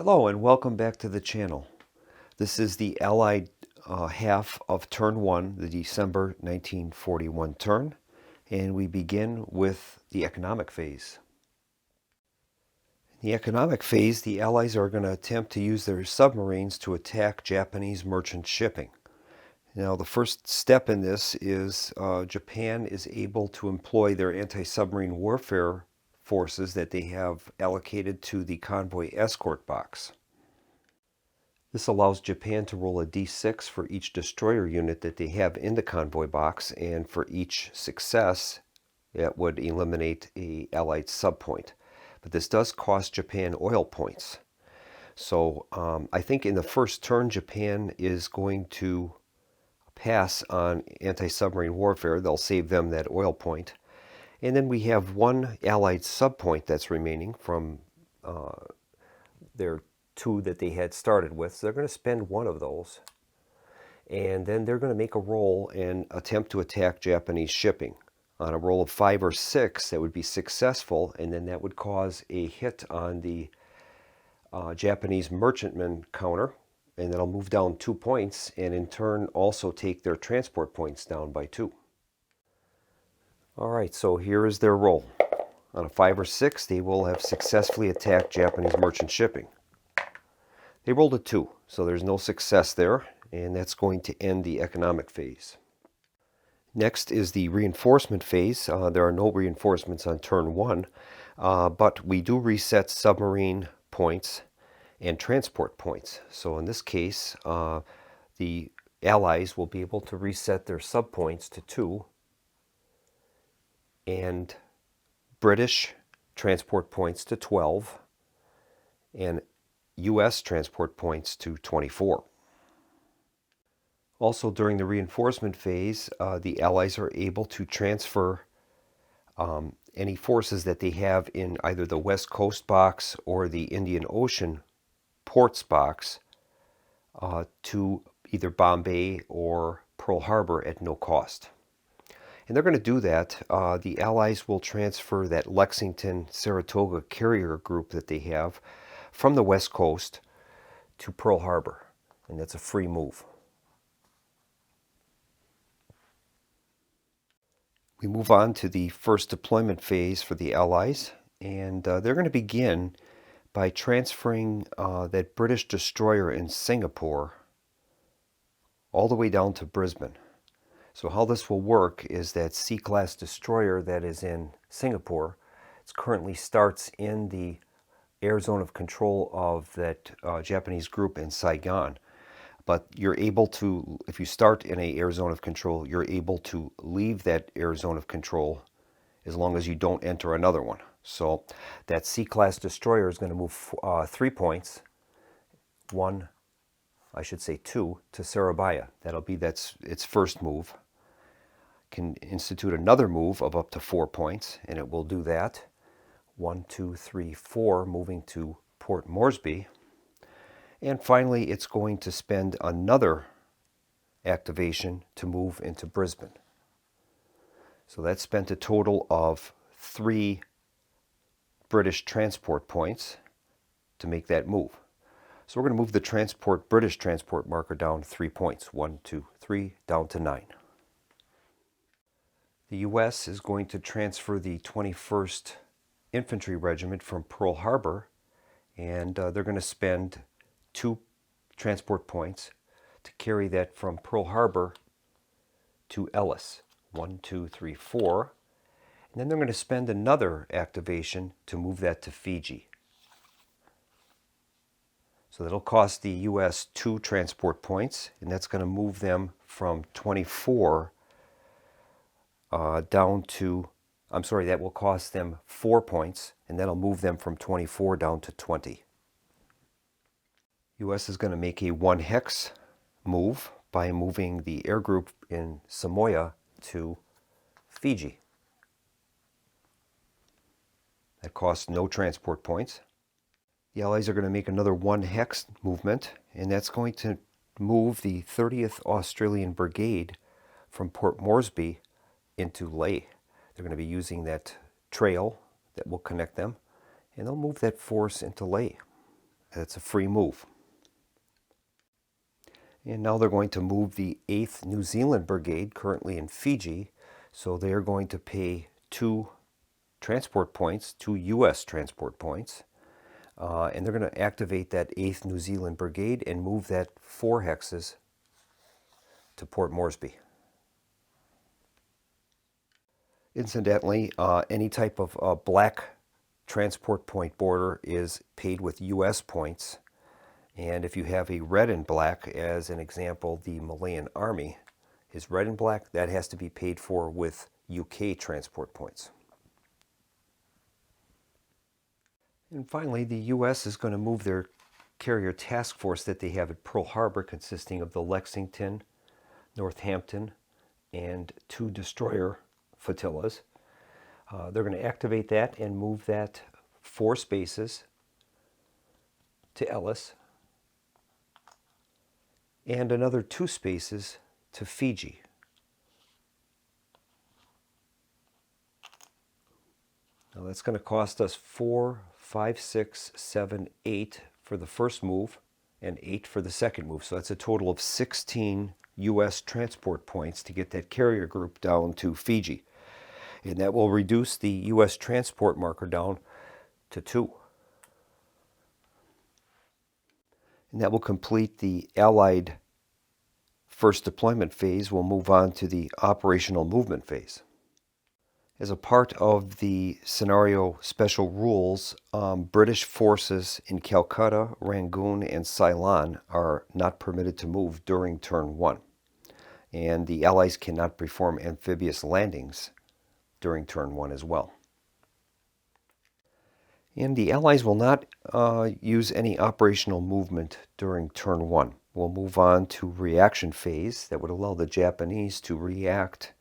Hello and welcome back to the channel. This is the Allied half of Turn 1, the December 1941 turn, and we begin with the economic phase. In the economic phase, the Allies are going to attempt to use their submarines to attack Japanese merchant shipping. Now, the first step in this is Japan is able to employ their anti-submarine warfare forces that they have allocated to the convoy escort box. This allows Japan to roll a d6 for each destroyer unit that they have in the convoy box, and for each success, it would eliminate an Allied subpoint. But this does cost Japan oil points. So I think in the first turn, Japan is going to pass on anti-submarine warfare. They'll save them that oil point. And then we have one Allied subpoint that's remaining from their two that they had started with. So they're going to spend one of those. And then they're going to make a roll and attempt to attack Japanese shipping. On a roll of 5 or 6, that would be successful, and then that would cause a hit on the Japanese merchantman counter, and that'll move down 2 points, and in turn also take their transport points down by 2. All right, so here is their roll. On a 5 or 6, they will have successfully attacked Japanese merchant shipping. They rolled a 2, so there's no success there, and that's going to end the economic phase. Next is the reinforcement phase. There are no reinforcements on turn 1, but we do reset submarine points and transport points. So in this case, the Allies will be able to reset their subpoints to 2, and British transport points to 12, and U.S. transport points to 24. Also, during the reinforcement phase, the Allies are able to transfer any forces that they have in either the West Coast box or the Indian Ocean ports box to either Bombay or Pearl Harbor at no cost. And they're going to do that. The Allies will transfer that Lexington-Saratoga carrier group that they have from the West Coast to Pearl Harbor, and that's a free move. We move on to the first deployment phase for the Allies, and they're going to begin by transferring that British destroyer in Singapore all the way down to Brisbane. So how this will work is that C-class destroyer that is in Singapore, it currently starts in the air zone of control of that Japanese group in Saigon. But you're able to, if you start in an air zone of control, you're able to leave that air zone of control as long as you don't enter another one. So that C-class destroyer is going to move 3 points, 2 to Surabaya. That'll be its first move. Can institute another move of up to 4 points, and it will do that. 1, 2, 3, 4, moving to Port Moresby. And finally, it's going to spend another activation to move into Brisbane. So that spent a total of 3 British transport points to make that move. So we're going to move the British transport marker down 3 points. 1, 2, 3, down to 9. The U.S. is going to transfer the 21st Infantry Regiment from Pearl Harbor, and they're going to spend 2 transport points to carry that from Pearl Harbor to Ellis. 1, 2, 3, 4. And then they're going to spend another activation to move that to Fiji. So that'll cost the U.S. 2 transport points, and that's going to move them from 24 down to, that will cost them 4 points, and that'll move them from 24 down to 20. U.S. is going to make a 1 hex move by moving the air group in Samoa to Fiji. That costs no transport points. The Allies are going to make another 1 hex movement, and that's going to move the 30th Australian Brigade from Port Moresby into Lae. They're going to be using that trail that will connect them, and they'll move that force into Lae. That's a free move. And now they're going to move the 8th New Zealand Brigade, currently in Fiji. So they're going to pay 2 transport points, 2 U.S. transport points. And they're going to activate that 8th New Zealand Brigade and move that 4 hexes to Port Moresby. Incidentally, any type of black transport point border is paid with U.S. points. And if you have a red and black, as an example, the Malayan Army is red and black, that has to be paid for with UK transport points. And finally, the U.S. is going to move their carrier task force that they have at Pearl Harbor, consisting of the Lexington, Northampton, and 2 destroyer flotillas. They're going to activate that and move that 4 spaces to Ellis and another 2 spaces to Fiji. Now that's going to cost us 4, 5, 6, 7, 8 for the first move and 8 for the second move. So that's a total of 16 U.S. transport points to get that carrier group down to Fiji. And that will reduce the U.S. transport marker down to 2. And that will complete the Allied first deployment phase. We'll move on to the operational movement phase. As a part of the scenario special rules, British forces in Calcutta, Rangoon, and Ceylon are not permitted to move during turn 1. And the Allies cannot perform amphibious landings during turn 1 as well. And the Allies will not use any operational movement during turn 1. We'll move on to reaction phase that would allow the Japanese to react,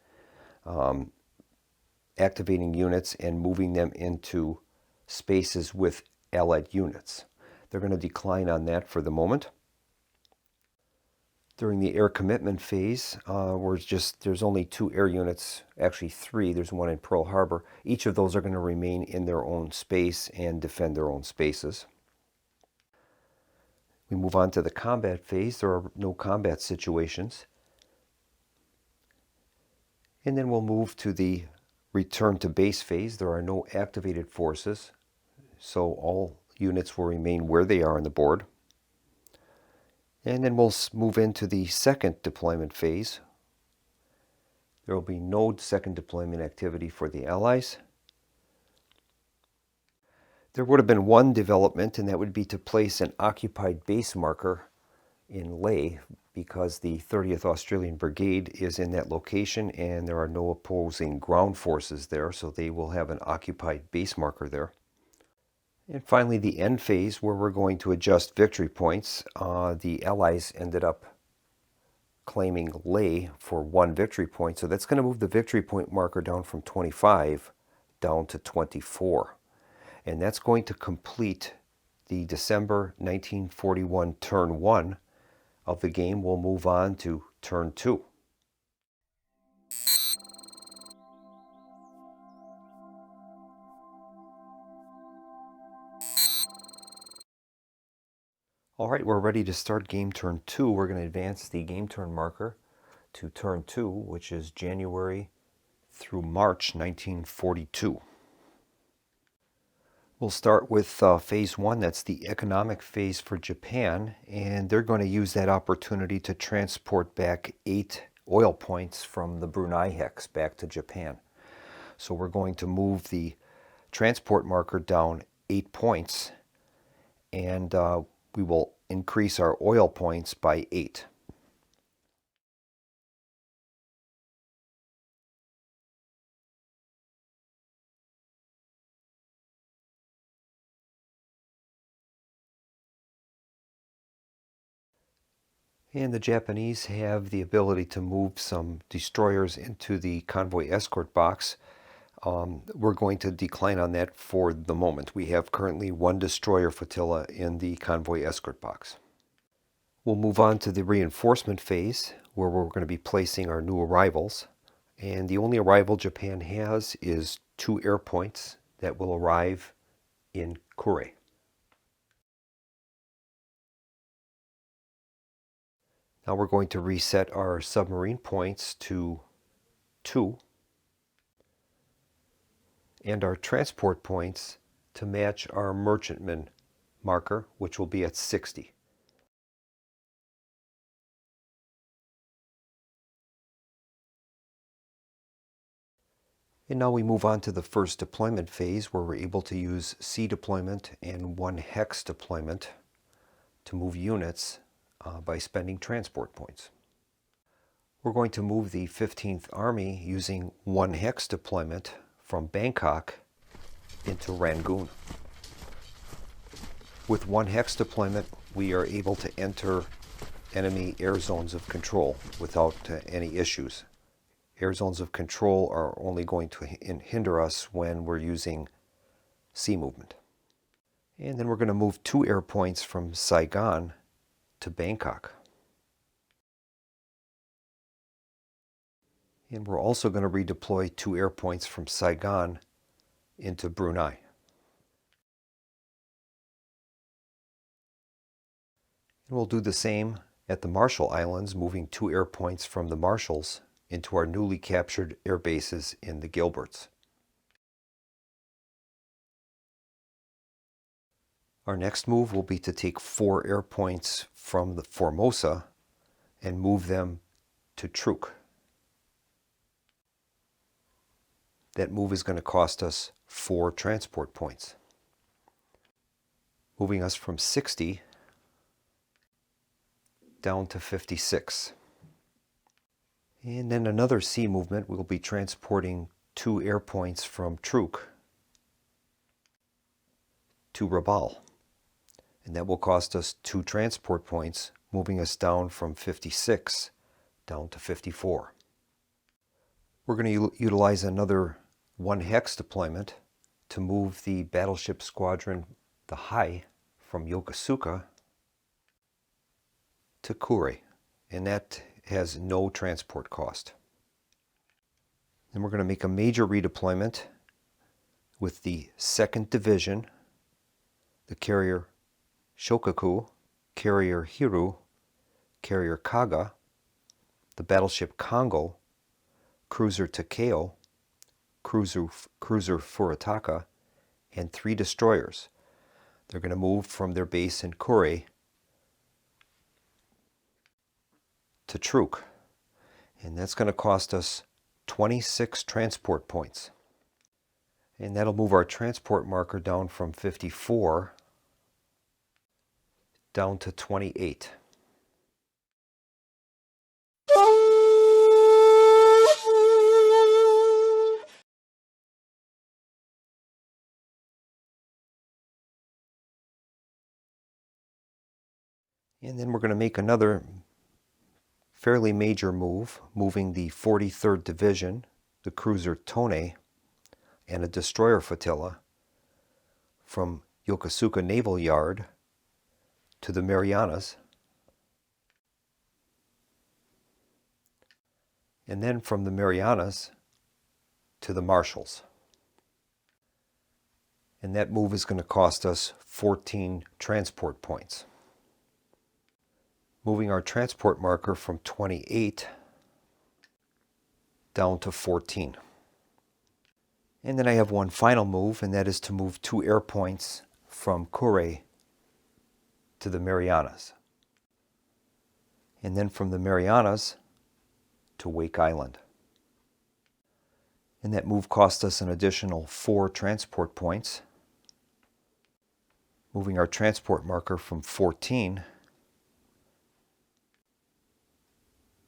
activating units and moving them into spaces with Allied units. They're going to decline on that for the moment. During the air commitment phase, there's only 2 air units, actually 3. There's one in Pearl Harbor. Each of those are going to remain in their own space and defend their own spaces. We move on to the combat phase. There are no combat situations. And then we'll move to the return to base phase. There are no activated forces, so all units will remain where they are on the board. And then we'll move into the second deployment phase. There will be no second deployment activity for the Allies. There would have been one development, and that would be to place an occupied base marker in Lae, because the 30th Australian Brigade is in that location and there are no opposing ground forces there, so they will have an occupied base marker there. And finally, the end phase, where we're going to adjust victory points. The Allies ended up claiming Lae for 1 victory point, so that's going to move the victory point marker down from 25 down to 24. And that's going to complete the December 1941 turn 1 of the game. We'll move on to turn 2. All right, we're ready to start game turn 2. We're going to advance the game turn marker to turn 2, which is January through March 1942. We'll start with phase 1. That's the economic phase for Japan, and they're going to use that opportunity to transport back 8 oil points from the Brunei hex back to Japan. So we're going to move the transport marker down 8 points, and we will increase our oil points by 8. And the Japanese have the ability to move some destroyers into the convoy escort box. We're going to decline on that for the moment. We have currently 1 destroyer flotilla in the convoy escort box. We'll move on to the reinforcement phase, where we're going to be placing our new arrivals. And the only arrival Japan has is 2 air points that will arrive in Kure. Now we're going to reset our submarine points to 2 and our transport points to match our merchantman marker, which will be at 60. And now we move on to the first deployment phase, where we're able to use C deployment and 1 hex deployment to move units by spending transport points. We're going to move the 15th Army using 1 hex deployment from Bangkok into Rangoon. With 1 hex deployment, we are able to enter enemy air zones of control without any issues. Air zones of control are only going to hinder us when we're using sea movement. And then we're going to move 2 air points from Saigon to Bangkok. And we're also going to redeploy 2 air points from Saigon into Brunei. And we'll do the same at the Marshall Islands, moving 2 air points from the Marshalls into our newly captured air bases in the Gilberts. Our next move will be to take 4 air points from the Formosa and move them to Truk. That move is going to cost us 4 transport points, moving us from 60 down to 56. And then another sea movement, we'll be transporting 2 air points from Truk to Rabaul. And that will cost us 2 transport points, moving us down from 56 down to 54. We're going to utilize another 1 hex deployment to move the battleship squadron, the Hai, from Yokosuka to Kure. And that has no transport cost. Then we're going to make a major redeployment with the 2nd Division, the carrier Shokaku, carrier Hiru, carrier Kaga, the battleship Kongo, cruiser Takeo, cruiser Furitaka, and 3 destroyers. They're going to move from their base in Kure to Truk, and that's going to cost us 26 transport points. And that'll move our transport marker down from 54 down to 28. And then we're going to make another fairly major move, moving the 43rd Division, the cruiser Tone, and a destroyer flotilla from Yokosuka Naval Yard to the Marianas, and then from the Marianas to the Marshalls. And that move is going to cost us 14 transport points, moving our transport marker from 28 down to 14. And then I have one final move, and that is to move 2 air points from Kure to the Marianas, and then from the Marianas to Wake Island. And that move cost us an additional 4 transport points, moving our transport marker from 14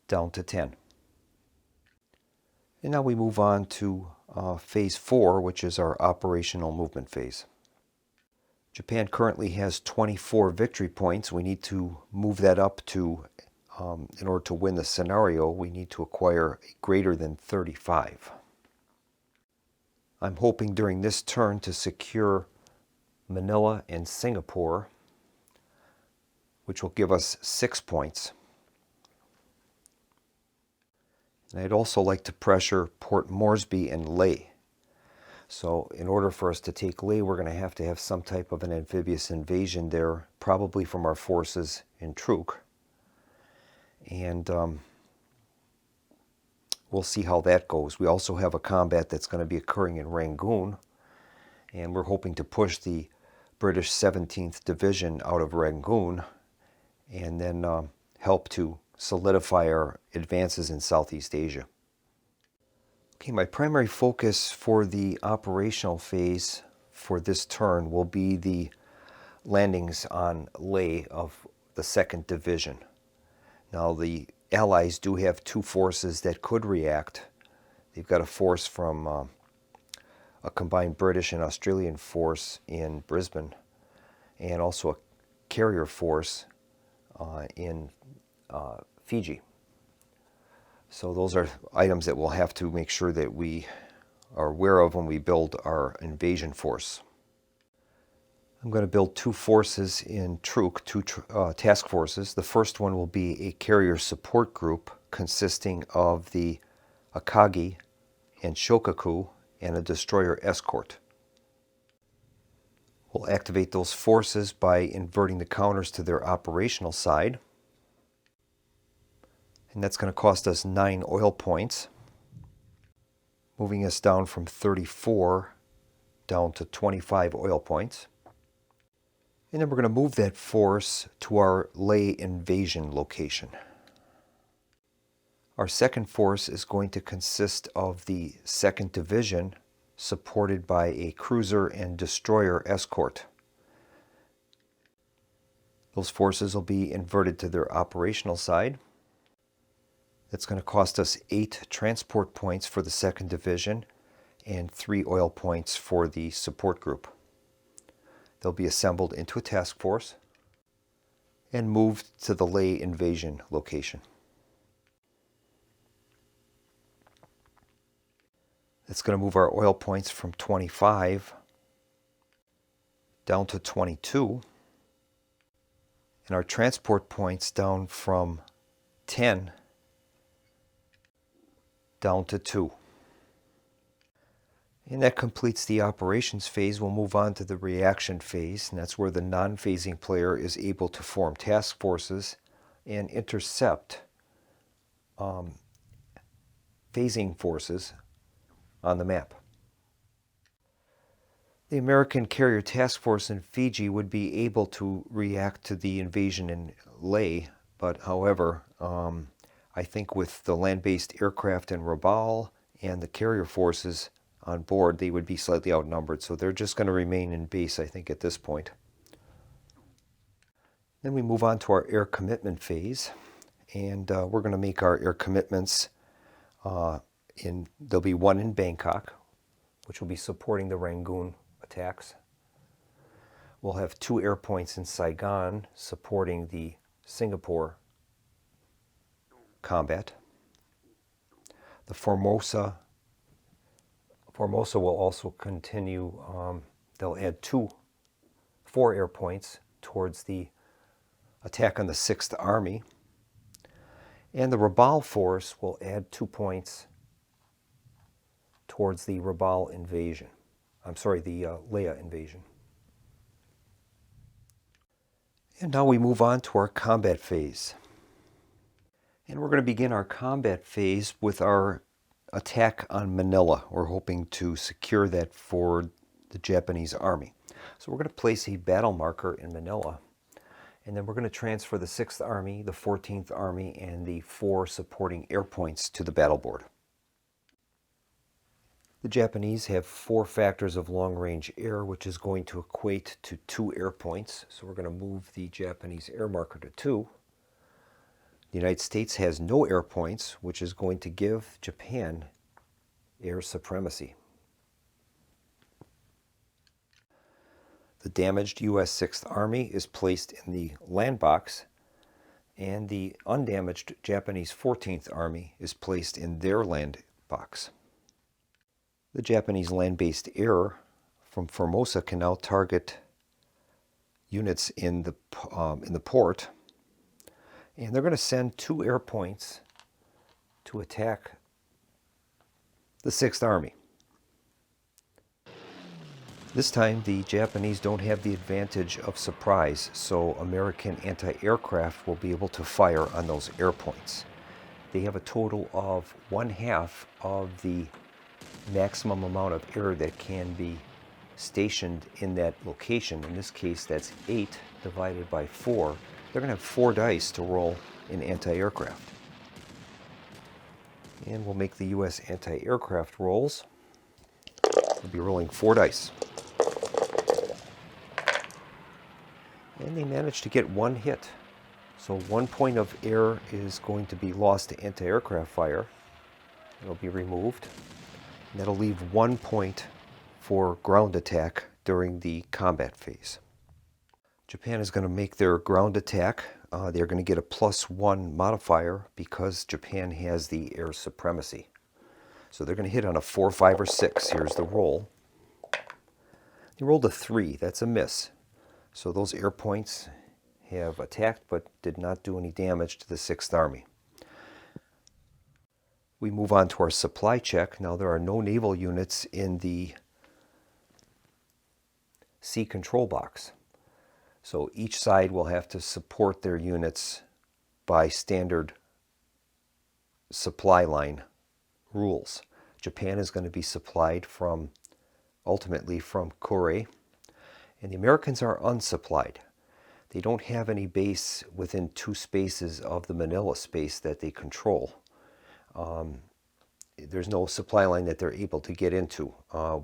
down to 10. And now we move on to phase 4, which is our operational movement phase. Japan currently has 24 victory points. We need to move that up to, in order to win the scenario, we need to acquire greater than 35. I'm hoping during this turn to secure Manila and Singapore, which will give us 6 points. And I'd also like to pressure Port Moresby and Lae. So in order for us to take Lae, we're going to have some type of an amphibious invasion there, probably from our forces in Truk. And we'll see how that goes. We also have a combat that's going to be occurring in Rangoon, and we're hoping to push the British 17th Division out of Rangoon and then help to solidify our advances in Southeast Asia. Okay, my primary focus for the operational phase for this turn will be the landings on Leh of the 2nd Division. Now, the Allies do have two forces that could react. They've got a force from a combined British and Australian force in Brisbane, and also a carrier force in Fiji. So those are items that we'll have to make sure that we are aware of when we build our invasion force. I'm going to build two forces in Truk, two task forces. The first one will be a carrier support group consisting of the Akagi and Shokaku and a destroyer escort. We'll activate those forces by inverting the counters to their operational side. And that's going to cost us 9 oil points, moving us down from 34 down to 25 oil points. And then we're going to move that force to our Leh invasion location. Our second force is going to consist of the 2nd Division, supported by a cruiser and destroyer escort. Those forces will be inverted to their operational side. That's going to cost us 8 transport points for the 2nd Division and 3 oil points for the support group. They'll be assembled into a task force and moved to the Leh invasion location. That's going to move our oil points from 25 down to 22, and our transport points down from 10 down to 2. And that completes the operations phase. We'll move on to the reaction phase, and that's where the non-phasing player is able to form task forces and intercept phasing forces on the map. The American Carrier Task Force in Fiji would be able to react to the invasion in Leh, but however, I think with the land-based aircraft in Rabaul and the carrier forces on board, they would be slightly outnumbered, so they're just going to remain in base, I think, at this point. Then we move on to our air commitment phase, and we're going to make our air commitments. There'll be one in Bangkok, which will be supporting the Rangoon attacks. We'll have 2 air points in Saigon supporting the Singapore combat. The Formosa will also continue. They'll add 4 air points towards the attack on the 6th Army. And the Rabaul force will add 2 points towards the Rabaul invasion. The Leh invasion. And now we move on to our combat phase. And we're going to begin our combat phase with our attack on Manila. We're hoping to secure that for the Japanese army. So we're going to place a battle marker in Manila, and then we're going to transfer the 6th Army, the 14th Army, and the 4 supporting air points to the battle board. The Japanese have 4 factors of long-range air, which is going to equate to 2 air points. So we're going to move the Japanese air marker to 2. The United States has no air points, which is going to give Japan air supremacy. The damaged U.S. 6th Army is placed in the land box, and the undamaged Japanese 14th Army is placed in their land box. The Japanese land-based air from Formosa can now target units in the port, and they're going to send 2 air points to attack the 6th Army. This time, the Japanese don't have the advantage of surprise, so American anti-aircraft will be able to fire on those air points. They have a total of 1/2 of the maximum amount of air that can be stationed in that location. In this case, that's 8 divided by 4. They're going to have 4 dice to roll in anti-aircraft. And we'll make the U.S. anti-aircraft rolls. We'll be rolling 4 dice. And they managed to get 1 hit. So 1 point of air is going to be lost to anti-aircraft fire. It'll be removed. And that'll leave 1 point for ground attack during the combat phase. Japan is going to make their ground attack. They're going to get a +1 modifier because Japan has the air supremacy. So they're going to hit on a 4, 5, or 6. Here's the roll. They rolled a 3. That's a miss. So those air points have attacked but did not do any damage to the 6th Army. We move on to our supply check. Now there are no naval units in the sea control box. So each side will have to support their units by standard supply line rules. Japan is going to be supplied ultimately from Kure, and the Americans are unsupplied. They don't have any base within 2 spaces of the Manila space that they control. There's no supply line that they're able to get into.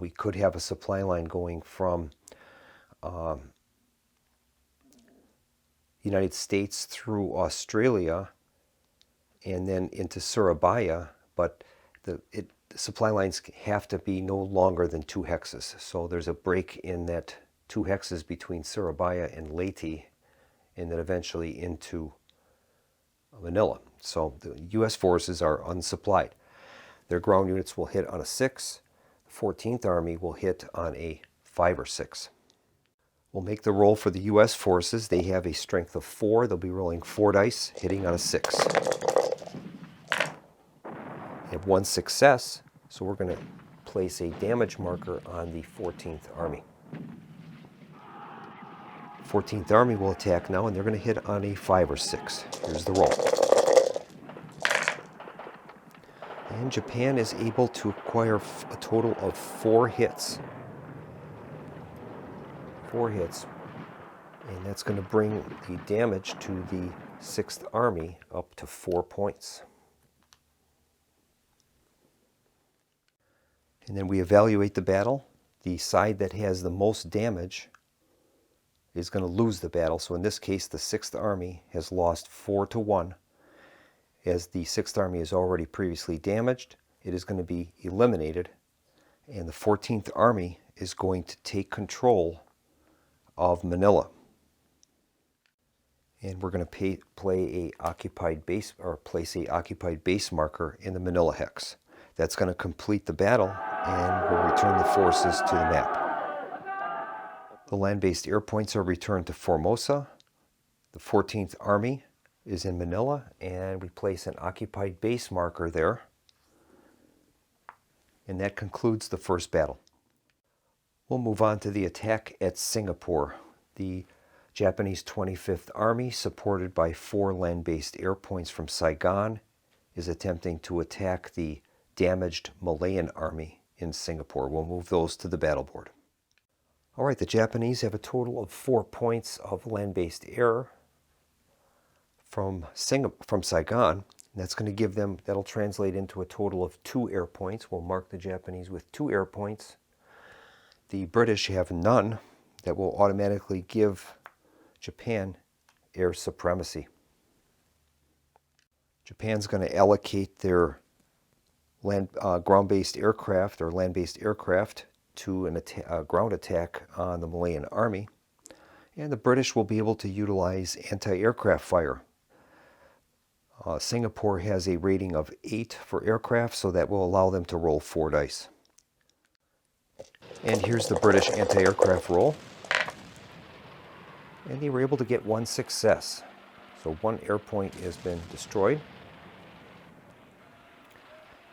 We could have a supply line going from United States through Australia and then into Surabaya, but the supply lines have to be no longer than 2 hexes. So there's a break in that 2 hexes between Surabaya and Leyte, and then eventually into Manila. So the U.S. forces are unsupplied. Their ground units will hit on a 6. The 14th Army will hit on a 5 or 6. We'll make the roll for the U.S. forces. They have a strength of 4. They'll be rolling 4 dice, hitting on a 6. They have 1 success, so we're going to place a damage marker on the 14th Army. 14th Army will attack now, and they're going to hit on a 5 or 6. Here's the roll. And Japan is able to acquire a total of 4 hits. 4 hits. And that's going to bring the damage to the 6th Army up to 4 points. And then we evaluate the battle. The side that has the most damage is going to lose the battle. So in this case, the 6th Army has lost 4-1. As the 6th Army is already previously damaged, it is going to be eliminated. And the 14th Army is going to take control of Manila. And we're going to play a occupied base, or place a occupied base marker in the Manila hex. That's going to complete the battle, and we'll return the forces to the map. The land-based air points are returned to Formosa. The 14th Army is in Manila, and we place an occupied base marker there. And that concludes the first battle. We'll move on to the attack at Singapore. The Japanese 25th Army, supported by 4 land-based air points from Saigon, is attempting to attack the damaged Malayan Army in Singapore. We'll move those to the battle board. All right, the Japanese have a total of 4 points of land-based air from Saigon. That's going to give them, that'll translate into a total of 2 air points. We'll mark the Japanese with 2 air points. The British have none. That will automatically give Japan air supremacy. Japan's going to allocate their ground-based aircraft or land-based aircraft to a ground attack on the Malayan Army. And the British will be able to utilize anti-aircraft fire. Singapore has a rating of 8 for aircraft, so that will allow them to roll 4 dice. And here's the British anti-aircraft roll. And they were able to get 1 success. So 1 air point has been destroyed.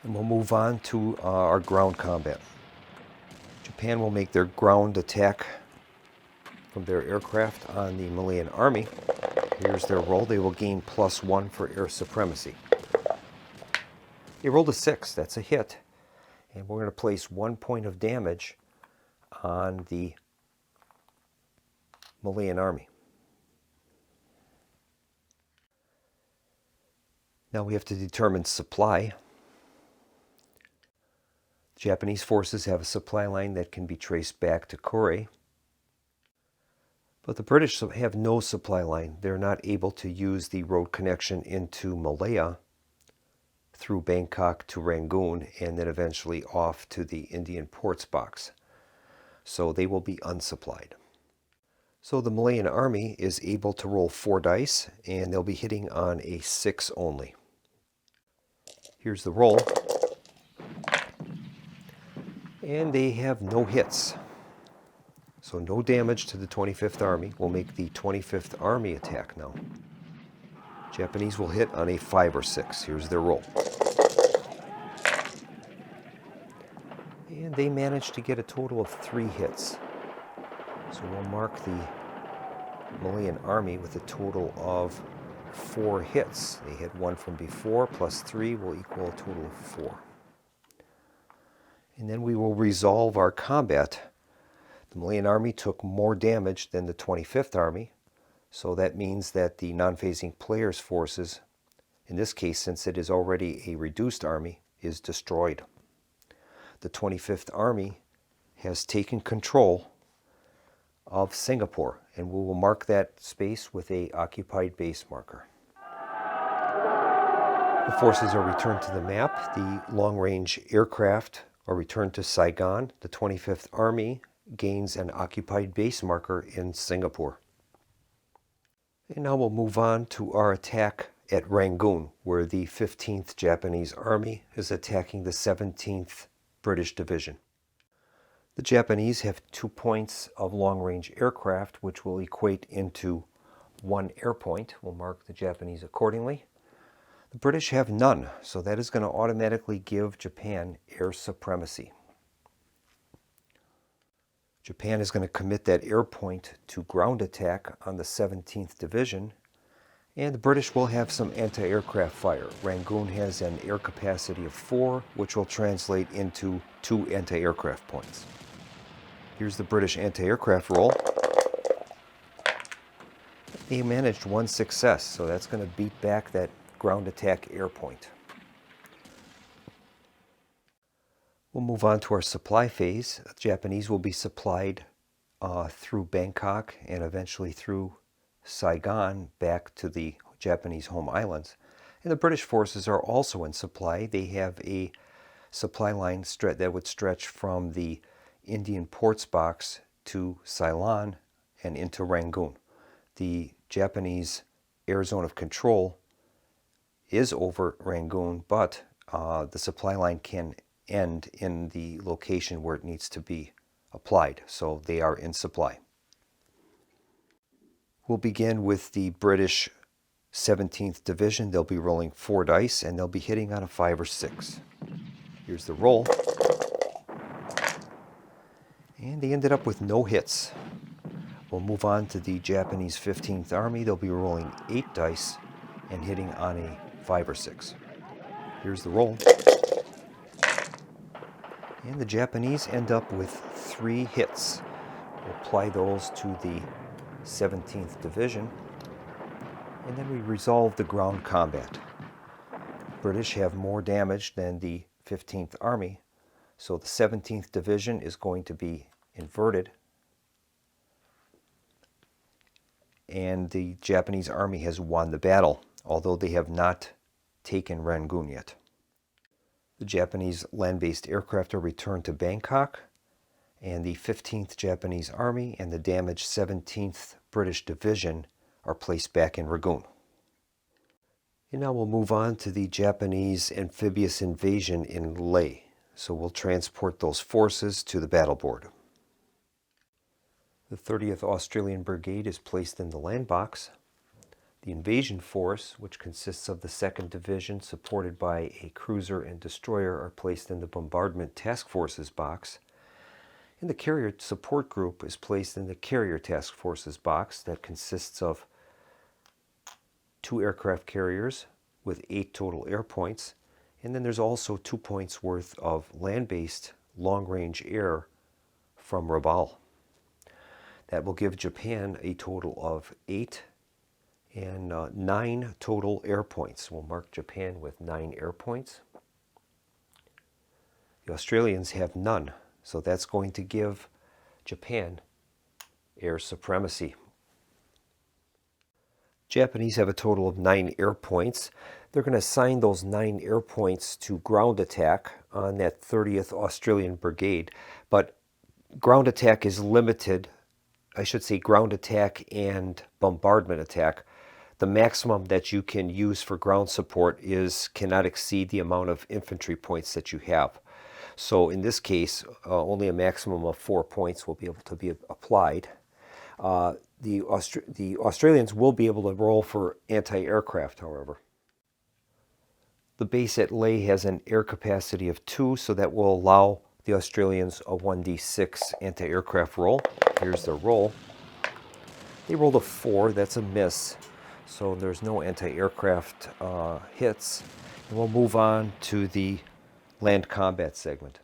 And we'll move on to our ground combat. Japan will make their ground attack from their aircraft on the Malayan Army. Here's their roll. They will gain +1 for air supremacy. They rolled a 6. That's a hit. And we're going to place 1 point of damage on the Malayan Army. Now we have to determine supply. Japanese forces have a supply line that can be traced back to Kure. But the British have no supply line. They're not able to use the road connection into Malaya through Bangkok to Rangoon and then eventually off to the Indian ports box. So they will be unsupplied. So the Malayan Army is able to roll 4 dice and they'll be hitting on a 6 only. Here's the roll. And they have no hits. So no damage to the 25th Army. We'll make the 25th Army attack now. Japanese will hit on a 5 or 6. Here's their roll. And they managed to get a total of 3 hits. So we'll mark the Malayan Army with a total of 4 hits. They hit 1 from before, plus 3 will equal a total of 4. And then we will resolve our combat. The Malayan Army took more damage than the 25th Army, so that means that the non-phasing players' forces, in this case since it is already a reduced army, is destroyed. The 25th Army has taken control of Singapore, and we will mark that space with a occupied base marker. The forces are returned to the map. The long-range aircraft are returned to Saigon. The 25th Army gains an occupied base marker in Singapore. And now we'll move on to our attack at Rangoon, where the 15th Japanese Army is attacking the 17th British Division. The Japanese have 2 points of long-range aircraft, which will equate into 1 air point. We'll mark the Japanese accordingly. The British have none, so that is going to automatically give Japan air supremacy. Japan is going to commit that air point to ground attack on the 17th Division, and the British will have some anti-aircraft fire. Rangoon has an air capacity of 4, which will translate into 2 anti-aircraft points. Here's the British anti-aircraft roll. They managed 1 success, so that's going to beat back that ground attack air point. We'll move on to our supply phase. The Japanese will be supplied through Bangkok and eventually through Saigon back to the Japanese home islands. And the British forces are also in supply. They have a supply line that would stretch from the Indian ports box to Ceylon and into Rangoon. The Japanese air zone of control is over Rangoon, but the supply line can end in the location where it needs to be applied, so they are in supply. We'll begin with the British 17th Division. They'll be rolling 4 dice and they'll be hitting on a 5 or 6. Here's the roll. And they ended up with no hits. We'll move on to the Japanese 15th Army. They'll be rolling 8 dice and hitting on a 5 or 6. Here's the roll. And the Japanese end up with 3 hits. We'll apply those to the 17th Division. And then we resolve the ground combat. British have more damage than the 15th Army, so the 17th Division is going to be inverted. And the Japanese Army has won the battle, although they have not taken Rangoon yet. The Japanese land-based aircraft are returned to Bangkok, and the 15th Japanese Army and the damaged 17th British Division are placed back in Rangoon. And now we'll move on to the Japanese amphibious invasion in Leh. So we'll transport those forces to the battle board. The 30th Australian Brigade is placed in the land box. The invasion force, which consists of the 2nd Division supported by a cruiser and destroyer, are placed in the bombardment task forces box. And the Carrier Support Group is placed in the Carrier Task Forces box that consists of 2 aircraft carriers with 8 total air points. And then there's also 2 points worth of land-based long-range air from Rabaul. That will give Japan a total of 8 and 9 total air points. We'll mark Japan with 9 air points. The Australians have none, so that's going to give Japan air supremacy. Japanese have a total of 9 air points. They're going to assign those 9 air points to ground attack on that 30th Australian Brigade, but ground attack is limited. I should say ground attack and bombardment attack. The maximum that you can use for ground support cannot exceed the amount of infantry points that you have. So in this case, only a maximum of 4 points will be able to be applied. The Australians will be able to roll for anti-aircraft, however. The base at Lae has an air capacity of 2, so that will allow the Australians a 1d6 anti-aircraft roll. Here's their roll. They rolled a 4, that's a miss, so there's no anti-aircraft hits. And we'll move on to the land combat segment.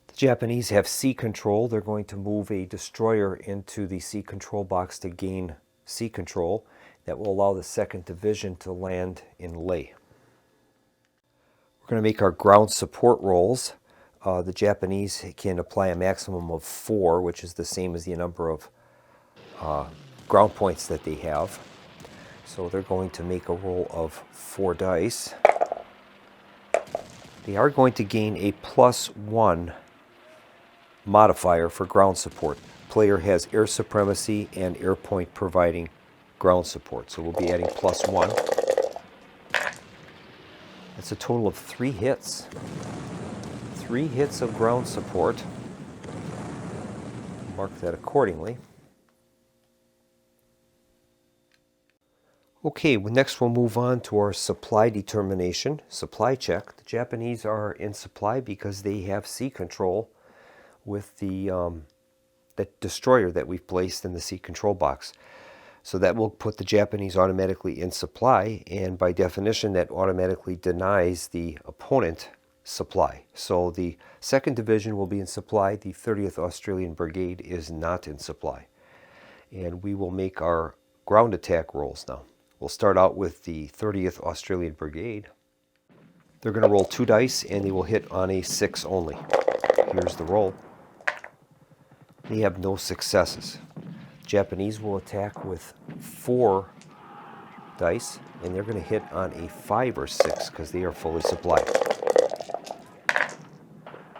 The Japanese have sea control. They're going to move a destroyer into the sea control box to gain sea control. That will allow the 2nd Division to land in Lae. We're going to make our ground support rolls. The Japanese can apply a maximum of 4, which is the same as the number of ground points that they have. So they're going to make a roll of 4 dice. They are going to gain a +1 modifier for ground support. Player has air supremacy and air point providing ground support. So we'll be adding +1. That's a total of 3 hits. 3 hits of ground support. Mark that accordingly. Okay, well, next we'll move on to our supply determination, supply check. The Japanese are in supply because they have sea control with the destroyer that we've placed in the sea control box. So that will put the Japanese automatically in supply, and by definition that automatically denies the opponent supply. So the 2nd Division will be in supply, the 30th Australian Brigade is not in supply. And we will make our ground attack rolls now. We'll start out with the 30th Australian Brigade. They're going to roll 2 dice and they will hit on a 6 only. Here's the roll. They have no successes. Japanese will attack with 4 dice and they're going to hit on a 5 or 6 because they are fully supplied.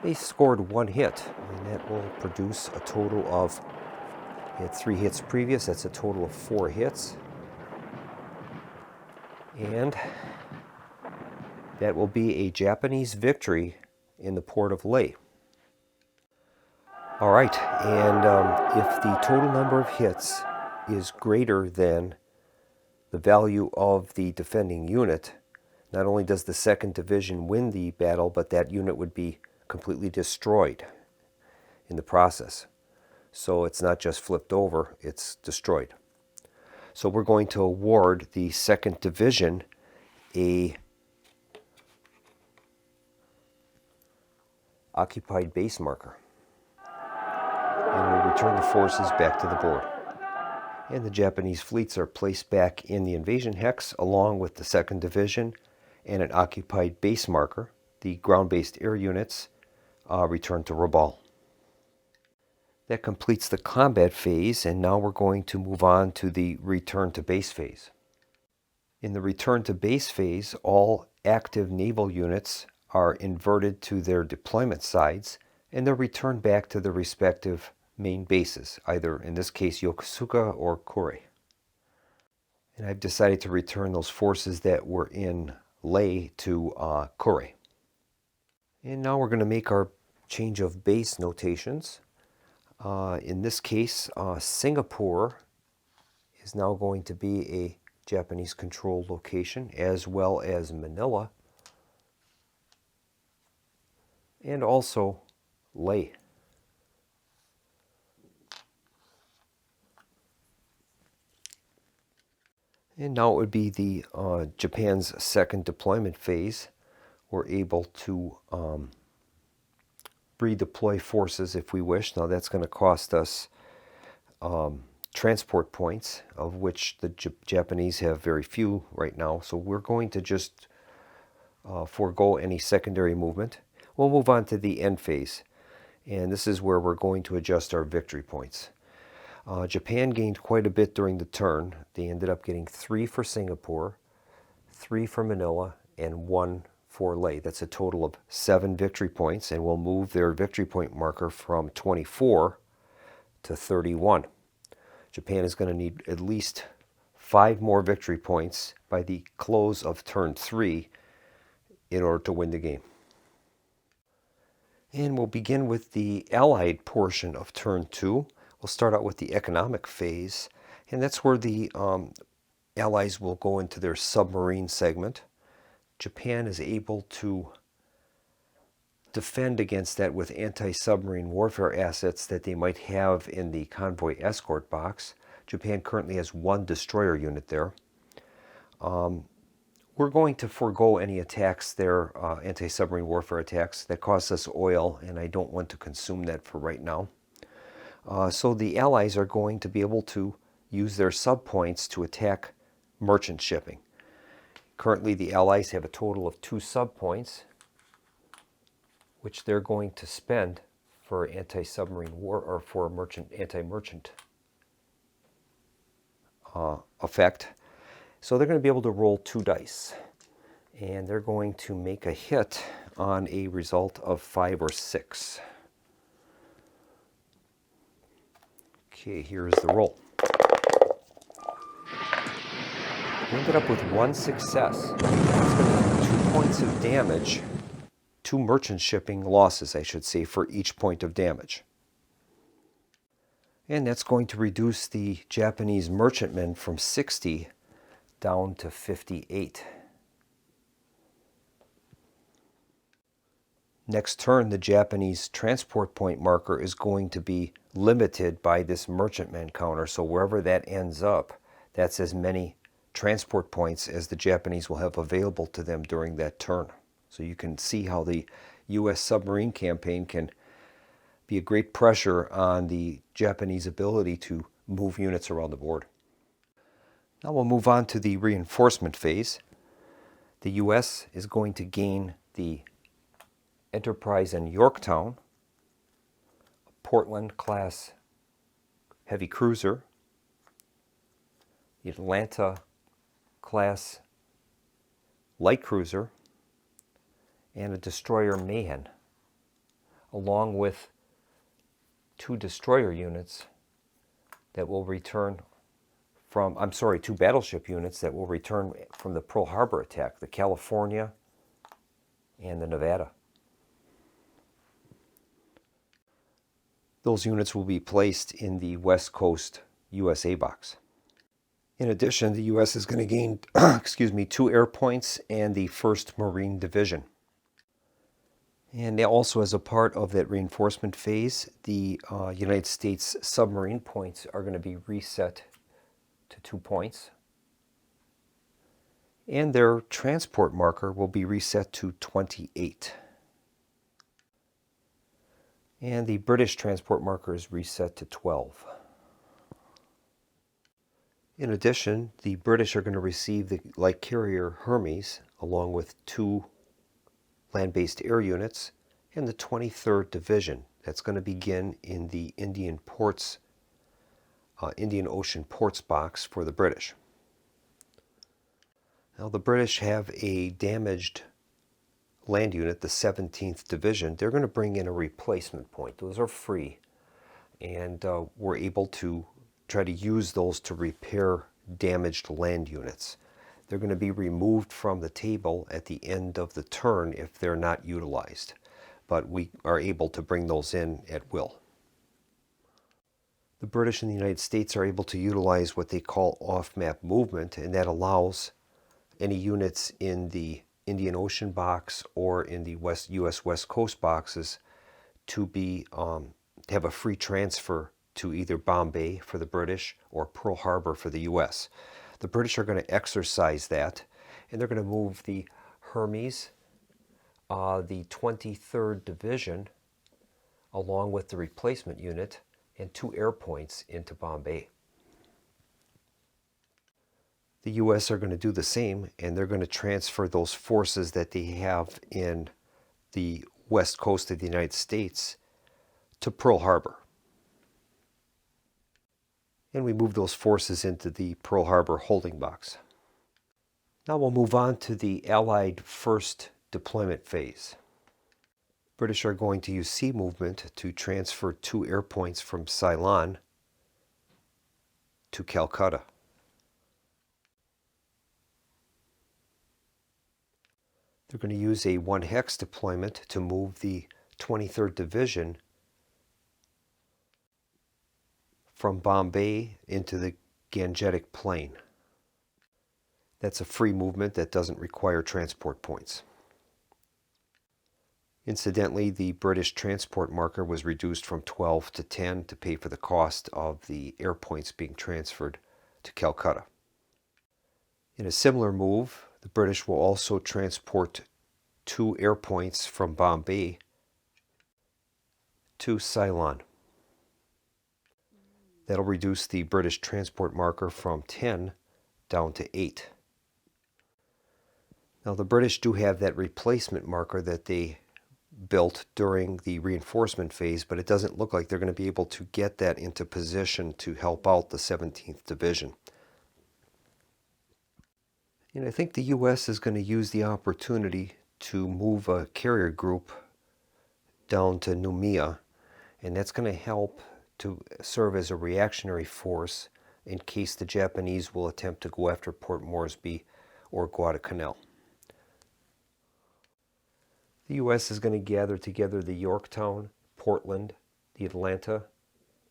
They scored 1 hit and that will produce a total of, they had 3 hits previous, that's a total of 4 hits. And that will be a Japanese victory in the port of Lae. All right, and if the total number of hits is greater than the value of the defending unit, not only does the 2nd Division win the battle, but that unit would be completely destroyed in the process. So it's not just flipped over, it's destroyed. So we're going to award the 2nd Division a occupied base marker. And we'll return the forces back to the board. And the Japanese fleets are placed back in the invasion hex along with the 2nd Division and an occupied base marker. The ground-based air units return to Rabaul. That completes the combat phase, and now we're going to move on to the return to base phase. In the return to base phase, all active naval units are inverted to their deployment sides, and they're returned back to their respective main bases, either in this case Yokosuka or Kure. And I've decided to return those forces that were in Lae to Kure. And now we're going to make our change of base notations. In this case, Singapore is now going to be a Japanese controlled location, as well as Manila, and also Lae. And now it would be the Japan's second deployment phase. We're able to redeploy forces if we wish. Now that's going to cost us transport points, of which the Japanese have very few right now. So we're going to just forego any secondary movement. We'll move on to the end phase. And this is where we're going to adjust our victory points. Japan gained quite a bit during the turn. They ended up getting 3 for Singapore, 3 for Manila, and 1 for Leh. That's a total of 7 victory points, and we'll move their victory point marker from 24 to 31. Japan is going to need at least 5 more victory points by the close of turn 3 in order to win the game. And we'll begin with the Allied portion of turn 2. We'll start out with the economic phase, and that's where the Allies will go into their submarine segment. Japan is able to defend against that with anti-submarine warfare assets that they might have in the convoy escort box. Japan currently has 1 destroyer unit there. We're going to forego any attacks there, anti-submarine warfare attacks that cost us oil, and I don't want to consume that for right now. So the Allies are going to be able to use their sub points to attack merchant shipping. Currently the Allies have a total of 2 sub points, which they're going to spend for anti-submarine war or for anti-merchant effect. So they're going to be able to roll 2 dice, and they're going to make a hit on a result of 5 or 6. Okay, here's the roll. We ended up with 1 success. That's going to be 2 points of damage, 2 merchant shipping losses, I should say, for each point of damage. And that's going to reduce the Japanese merchantmen from 60 down to 58. Next turn, the Japanese transport point marker is going to be limited by this merchantman counter. So wherever that ends up, that's as many transport points as the Japanese will have available to them during that turn. So you can see how the U.S. submarine campaign can be a great pressure on the Japanese ability to move units around the board. Now we'll move on to the reinforcement phase. The U.S. is going to gain the Enterprise and Yorktown, a Portland-class heavy cruiser, the Atlanta-class light cruiser, and a destroyer Mahan, along with 2 destroyer units that will return from, 2 battleship units that will return from the Pearl Harbor attack, the California and the Nevada. Those units will be placed in the West Coast USA box. In addition, the U.S. is going to gain 2 air points and the 1st Marine Division. And also, as a part of that reinforcement phase, the United States submarine points are going to be reset to 2 points. And their transport marker will be reset to 28. And the British transport marker is reset to 12. In addition, the British are going to receive the light carrier Hermes, along with 2 land-based air units, and the 23rd Division. That's going to begin in the Indian Ocean ports box for the British. Now the British have a damaged land unit, the 17th Division. They're going to bring in a replacement point. Those are free, and we're able to try to use those to repair damaged land units. They're going to be removed from the table at the end of the turn if they're not utilized, but we are able to bring those in at will. The British and the United States are able to utilize what they call off-map movement, and that allows any units in the Indian Ocean box or in the U.S. West Coast boxes to have a free transfer to either Bombay for the British or Pearl Harbor for the U.S. The British are going to exercise that, and they're going to move the Hermes, the 23rd Division, along with the replacement unit and 2 air points into Bombay. The U.S. are going to do the same, and they're going to transfer those forces that they have in the west coast of the United States to Pearl Harbor. And we move those forces into the Pearl Harbor holding box. Now we'll move on to the Allied first deployment phase. British are going to use sea movement to transfer 2 air points from Ceylon to Calcutta. They're going to use a 1-hex deployment to move the 23rd Division from Bombay into the Gangetic Plain. That's a free movement that doesn't require transport points. Incidentally, the British transport marker was reduced from 12 to 10 to pay for the cost of the air points being transferred to Calcutta. In a similar move, the British will also transport 2 air points from Bombay to Ceylon. That'll reduce the British transport marker from 10 down to 8. Now the British do have that replacement marker that they built during the reinforcement phase, but it doesn't look like they're going to be able to get that into position to help out the 17th Division. And I think the U.S. is going to use the opportunity to move a carrier group down to Noumea, and that's going to help to serve as a reactionary force in case the Japanese will attempt to go after Port Moresby or Guadalcanal. The U.S. is going to gather together the Yorktown, Portland, the Atlanta,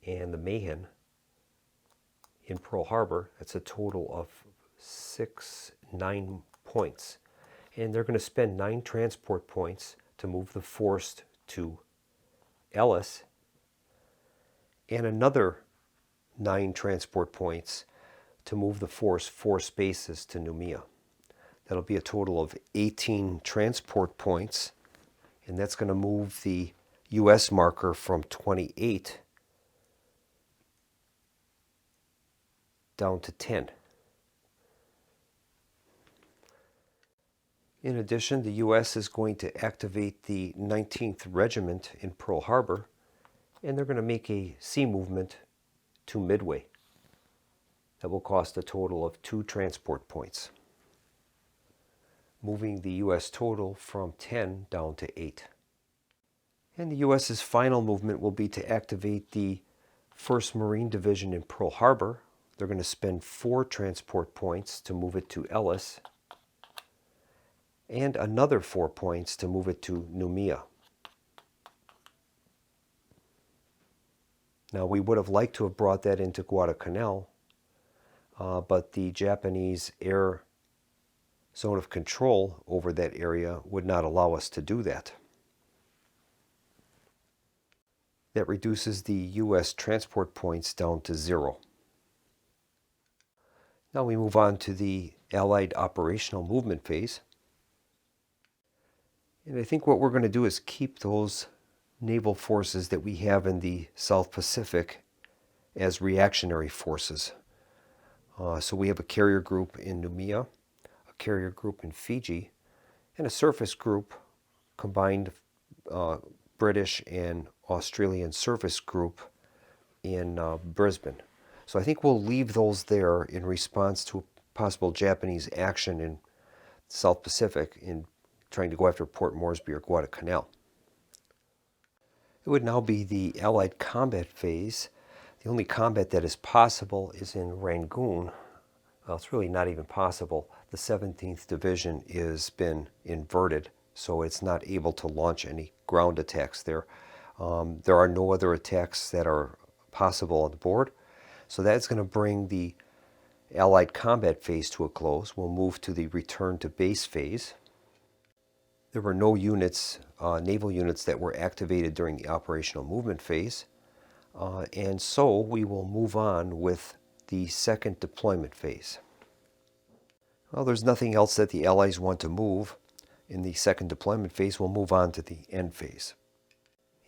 and the Mahan in Pearl Harbor. That's a total of 9 points. And they're going to spend 9 transport points to move the force to Ellis, and another 9 transport points to move the force 4 spaces to Noumea. That'll be a total of 18 transport points, and that's going to move the U.S. marker from 28 down to 10. In addition, the U.S. is going to activate the 19th Regiment in Pearl Harbor, and they're going to make a sea movement to Midway. That will cost a total of 2 transport points, moving the U.S. total from 10 down to 8. And the U.S.'s final movement will be to activate the 1st Marine Division in Pearl Harbor. They're going to spend 4 transport points to move it to Ellis, and another 4 points to move it to Noumea. Now, we would have liked to have brought that into Guadalcanal, but the Japanese air zone of control over that area would not allow us to do that. That reduces the U.S. transport points down to 0. Now we move on to the Allied operational movement phase. And I think what we're going to do is keep those naval forces that we have in the South Pacific as reactionary forces. So we have a carrier group in Noumea, a carrier group in Fiji, and a surface group, combined British and Australian surface group in Brisbane. So I think we'll leave those there in response to possible Japanese action in the South Pacific in trying to go after Port Moresby or Guadalcanal. It would now be the Allied combat phase. The only combat that is possible is in Rangoon. Well, it's really not even possible. The 17th Division has been inverted, so it's not able to launch any ground attacks there. There are no other attacks that are possible on the board. So that's going to bring the Allied combat phase to a close. We'll move to the return to base phase. There were no units, naval units, that were activated during the operational movement phase. And so we will move on with the second deployment phase. Well, there's nothing else that the Allies want to move. In the second deployment phase, we'll move on to the end phase.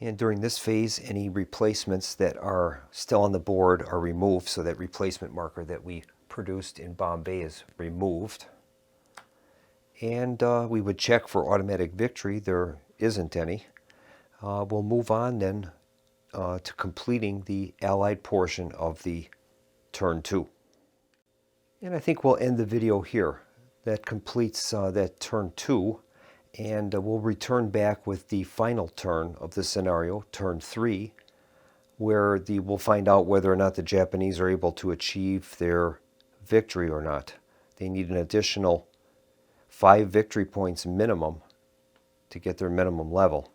And during this phase, any replacements that are still on the board are removed, so that replacement marker that we produced in Bombay is removed. And we would check for automatic victory. There isn't any. We'll move on then to completing the Allied portion of the turn 2. And I think we'll end the video here. That completes that turn 2, and we'll return back with the final turn of the scenario, turn 3, where we'll find out whether or not the Japanese are able to achieve their victory or not. They need an additional 5 victory points minimum to get their minimum level.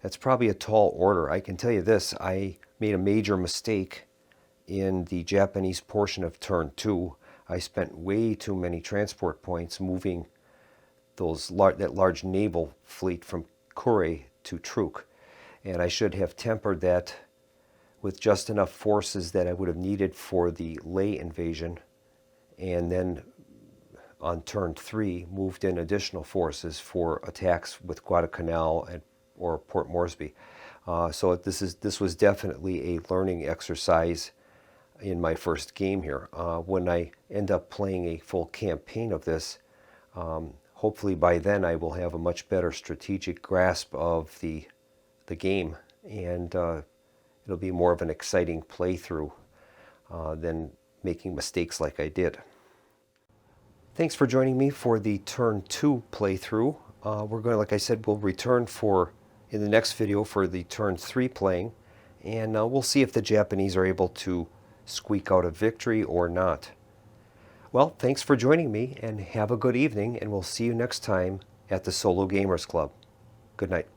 That's probably a tall order. I can tell you this, I made a major mistake in the Japanese portion of turn 2. I spent way too many transport points moving that large naval fleet from Kure to Truk. And I should have tempered that with just enough forces that I would have needed for the Leh invasion, and then on turn 3 moved in additional forces for attacks with Guadalcanal or Port Moresby. So this was definitely a learning exercise in my first game here. When I end up playing a full campaign of this, hopefully by then I will have a much better strategic grasp of the game, and it'll be more of an exciting playthrough than making mistakes like I did. Thanks for joining me for the turn 2 playthrough. We're going, like I said, we'll return in the next video for the turn 3 playing, and we'll see if the Japanese are able to squeak out a victory or not. Well, thanks for joining me, and have a good evening, and we'll see you next time at the Solo Gamers Club. Good night.